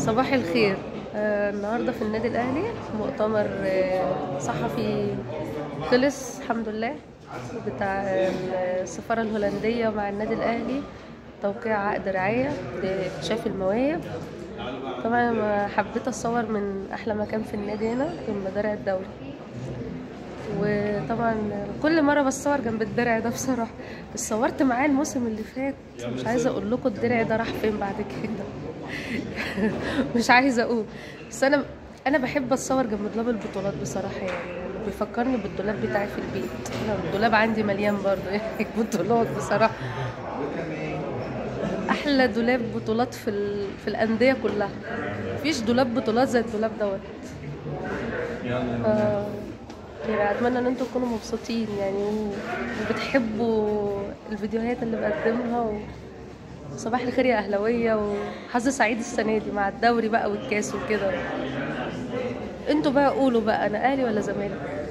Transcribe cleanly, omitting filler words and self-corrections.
صباح الخير. النهارده في النادي الاهلي مؤتمر صحفي خلص الحمد لله، بتاع السفاره الهولنديه مع النادي الاهلي، توقيع عقد رعايه لاكتشاف المواهب. طبعا أنا حبيت اتصور من احلى مكان في النادي هنا جنب درع الدوري، وطبعا كل مره بتصور جنب الدرع ده بصراحه. اتصورت معاه الموسم اللي فات، مش عايزه اقول لكم الدرع ده راح فين بعد كده. مش عايزه اقول، بس انا بحب اتصور جنب دولاب البطولات بصراحه، يعني بيفكرني بالدولاب بتاعي في البيت. انا الدولاب عندي مليان برضه يعني بطولات بصراحه. احلى دولاب بطولات في الانديه كلها، مفيش دولاب بطولات زي الدولاب دوت. آه، يعني اتمنى ان انتوا تكونوا مبسوطين يعني وبتحبوا الفيديوهات اللي بقدمها. صباح الخير يا اهلاويه، وحظ سعيد السنه دي مع الدوري بقى والكاس وكده. انتوا بقى قولوا بقى، انا اهلي ولا زمالك؟